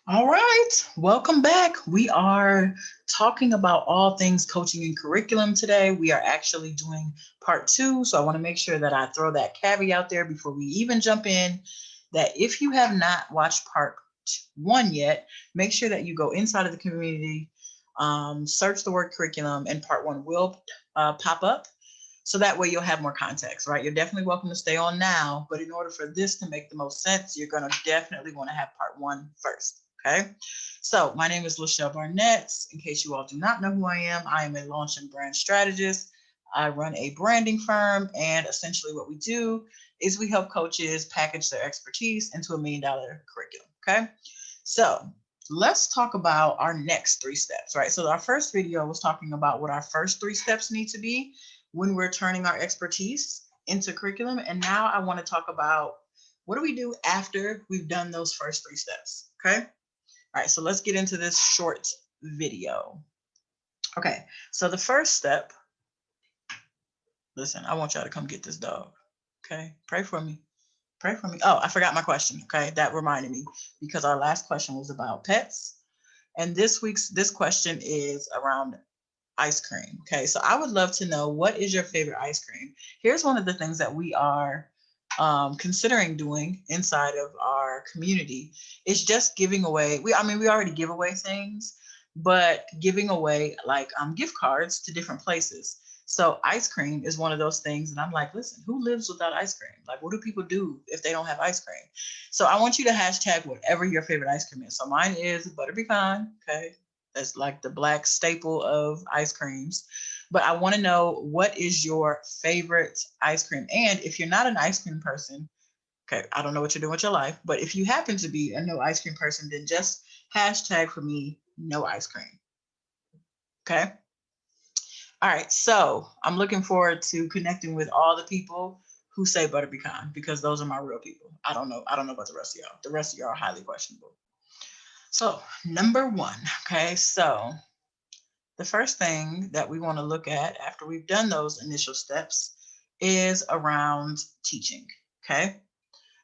All right, welcome back. We are talking about all things coaching and curriculum today. We are actually doing part two. So I want to make sure that I throw that caveat there before we even jump in. That if you have not watched part one yet, make sure that you go inside of the community, search the word curriculum, and part one will pop up. So that way you'll have more context, right? You're definitely welcome to stay on now, but in order for this to make the most sense, you're going to definitely want to have part one first. Okay. So my name is Lachelle Barnett. In case you all do not know who I am a launch and brand strategist. I run a branding firm, and essentially what we do is we help coaches package their expertise into $1 million curriculum. Okay. So let's talk about our next three steps, right? So our first video was talking about what our first three steps need to be when we're turning our expertise into curriculum. And now I want to talk about what do we do after we've done those first three steps. Okay. All right. So let's get into this short video. Okay. So the first step, listen, I want y'all to come get this dog. Okay. Pray for me. Pray for me. Oh, I forgot my question. Okay. That reminded me because our last question was about pets. And this question is around ice cream. Okay, so I would love to know, what is your favorite ice cream? Here's one of the things that we are considering doing inside of our community is just giving away. We already give away things, but giving away like gift cards to different places. So ice cream is one of those things, and I'm like, listen, who lives without ice cream? Like, what do people do if they don't have ice cream? So I want you to hashtag whatever your favorite ice cream is. So mine is butter pecan. Okay, that's like the black staple of ice creams. But I want to know, what is your favorite ice cream? And if you're not an ice cream person, okay, I don't know what you're doing with your life, but if you happen to be a no ice cream person, then just hashtag for me no ice cream. Okay. All right. So I'm looking forward to connecting with all the people who say butter pecan, because those are my real people. I don't know about the rest of y'all. The rest of y'all are highly questionable. So number one. Okay. So the first thing that we want to look at after we've done those initial steps is around teaching. Okay.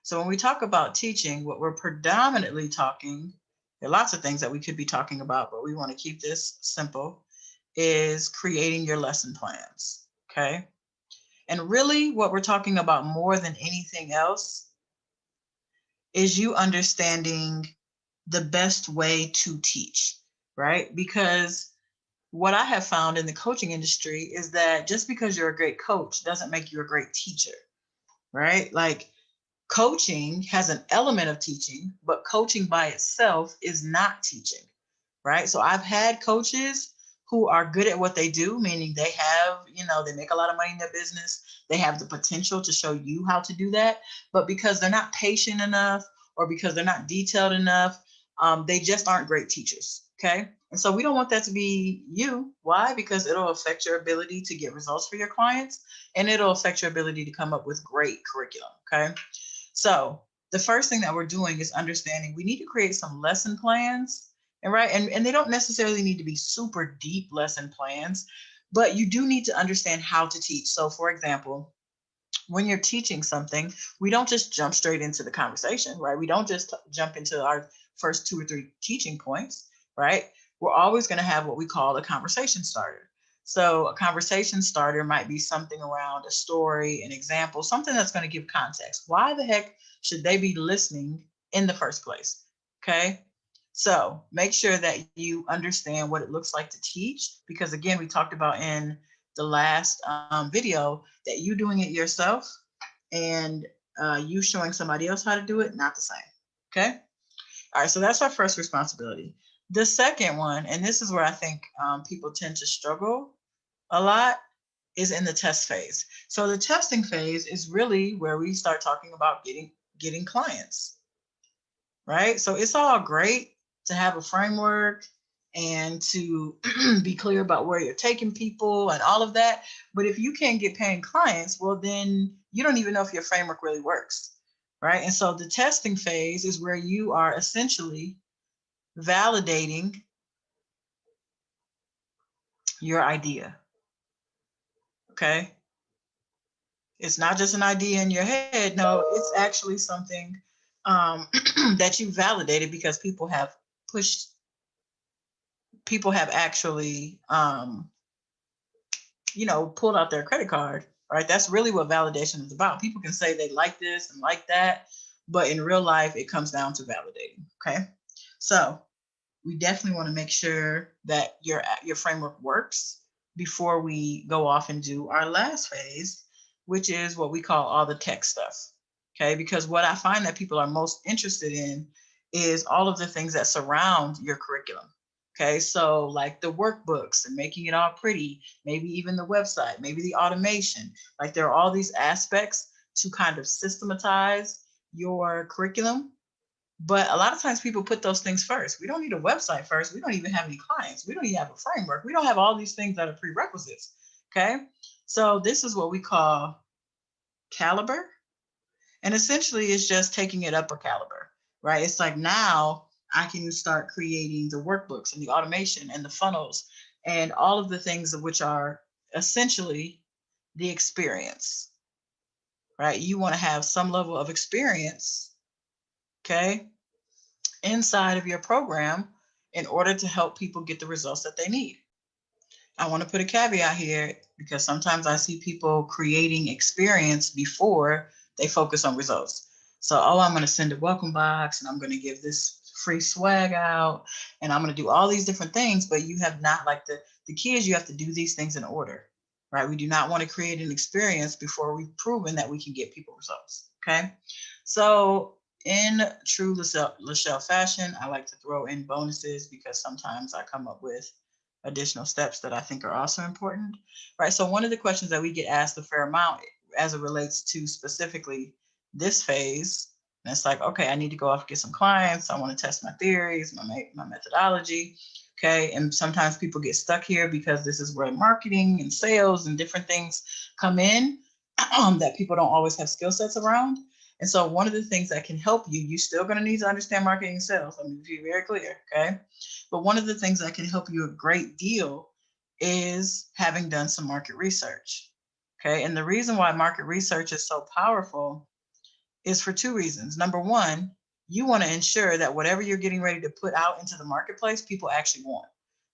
So when we talk about teaching, what we're predominantly talking, there are lots of things that we could be talking about, but we want to keep this simple, is creating your lesson plans. Okay. And really, what we're talking about more than anything else is you understanding the best way to teach, right? Because what I have found in the coaching industry is that just because you're a great coach doesn't make you a great teacher, right? Like, coaching has an element of teaching, but coaching by itself is not teaching, right? So I've had coaches who are good at what they do, meaning they have, they make a lot of money in their business. They have the potential to show you how to do that. But because they're not patient enough, or because they're not detailed enough, they just aren't great teachers. Okay. And so we don't want that to be you. Why? Because it'll affect your ability to get results for your clients, and it'll affect your ability to come up with great curriculum. Okay. So the first thing that we're doing is understanding we need to create some lesson plans, and right, and they don't necessarily need to be super deep lesson plans, but you do need to understand how to teach. So for example, when you're teaching something, we don't just jump straight into the conversation, right? We don't just jump into our first two or three teaching points, right? We're always going to have what we call a conversation starter. So a conversation starter might be something around a story, an example, something that's going to give context. Why the heck should they be listening in the first place? Okay. So make sure that you understand what it looks like to teach, because again, we talked about in the last video that you doing it yourself and you showing somebody else how to do it, not the same. Okay. All right. So that's our first responsibility. The second one, and this is where I think people tend to struggle a lot, is in the test phase. So the testing phase is really where we start talking about getting clients, right? So it's all great to have a framework and to be clear about where you're taking people and all of that. But if you can't get paying clients, well, then you don't even know if your framework really works, right? And so the testing phase is where you are essentially validating your idea, okay? It's not just an idea in your head. No, it's actually something that you validated because people have pushed, people have actually, pulled out their credit card, right? That's really what validation is about. People can say they like this and like that, but in real life, it comes down to validating. Okay. So we definitely want to make sure that your framework works before we go off and do our last phase, which is what we call all the tech stuff. Okay. Because what I find that people are most interested in is all of the things that surround your curriculum. Okay, so like the workbooks and making it all pretty, maybe even the website, maybe the automation. Like there are all these aspects to kind of systematize your curriculum. But a lot of times people put those things first. We don't need a website first. We don't even have any clients. We don't even have a framework. We don't have all these things that are prerequisites. Okay, so this is what we call caliber. And essentially it's just taking it up a caliber, right? It's like now I can start creating the workbooks and the automation and the funnels and all of the things of which are essentially the experience, right? You want to have some level of experience, okay, inside of your program in order to help people get the results that they need. I want to put a caveat here because sometimes I see people creating experience before they focus on results. So, I'm going to send a welcome box and I'm going to give this free swag out and I'm going to do all these different things, but you have not, like the key is you have to do these things in order, right? We do not want to create an experience before we've proven that we can get people results. Okay. So in true Lachelle fashion, I like to throw in bonuses because sometimes I come up with additional steps that I think are also important, right? So one of the questions that we get asked a fair amount as it relates to specifically this phase, and it's like, okay, I need to go off and get some clients. I want to test my theories, my methodology. Okay. And sometimes people get stuck here because this is where marketing and sales and different things come in that people don't always have skill sets around. And so one of the things that can help you, you're still going to need to understand marketing and sales. Let me be very clear. Okay. But one of the things that can help you a great deal is having done some market research. Okay. And the reason why market research is so powerful is for two reasons. Number one, you want to ensure that whatever you're getting ready to put out into the marketplace, people actually want,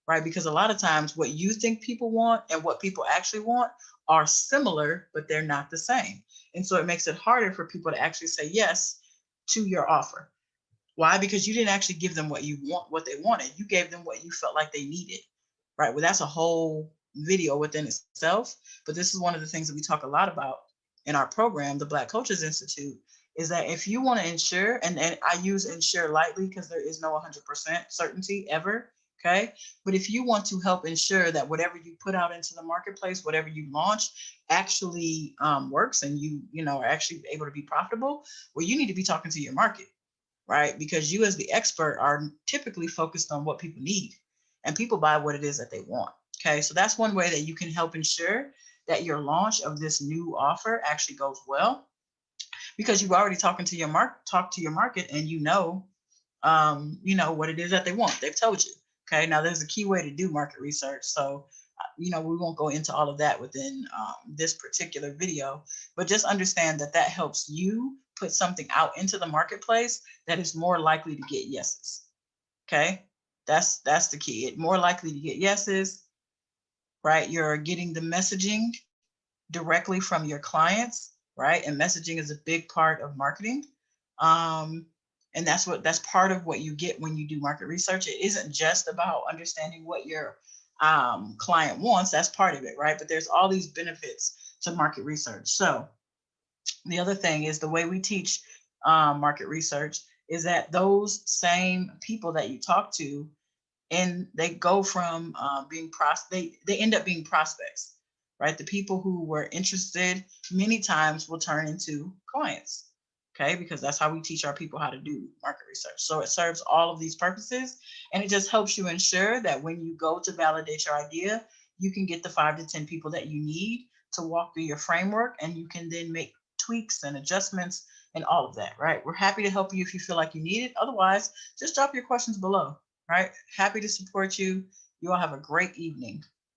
right? Because a lot of times what you think people want and what people actually want are similar, but they're not the same. And so it makes it harder for people to actually say yes to your offer. Why? Because you didn't actually give them what they wanted. You gave them what you felt like they needed, right? Well, that's a whole video within itself. But this is one of the things that we talk a lot about in our program, the Black Coaches Institute, is that if you want to ensure, and I use ensure lightly because there is no 100% certainty ever, okay? But if you want to help ensure that whatever you put out into the marketplace, whatever you launch actually works and you are actually able to be profitable, well, you need to be talking to your market, right? Because you as the expert are typically focused on what people need and people buy what it is that they want. Okay, so that's one way that you can help ensure that your launch of this new offer actually goes well because you've already talked to your market and what it is that they want. They've told you. Okay, now there's a key way to do market research. So, we won't go into all of that within this particular video, but just understand that helps you put something out into the marketplace that is more likely to get yeses. Okay, that's the key. It's more likely to get yeses, right? You're getting the messaging directly from your clients, right? And messaging is a big part of marketing. And that's part of what you get when you do market research. It isn't just about understanding what your client wants. That's part of it, right? But there's all these benefits to market research. So the other thing is the way we teach market research is that those same people that you talk to, and they go from they end up being prospects, right? The people who were interested many times will turn into clients. Okay, because that's how we teach our people how to do market research. So it serves all of these purposes, and it just helps you ensure that when you go to validate your idea, you can get the 5 to 10 people that you need to walk through your framework, and you can then make tweaks and adjustments and all of that, right? We're happy to help you if you feel like you need it. Otherwise, just drop your questions below, right? Happy to support you. You all have a great evening.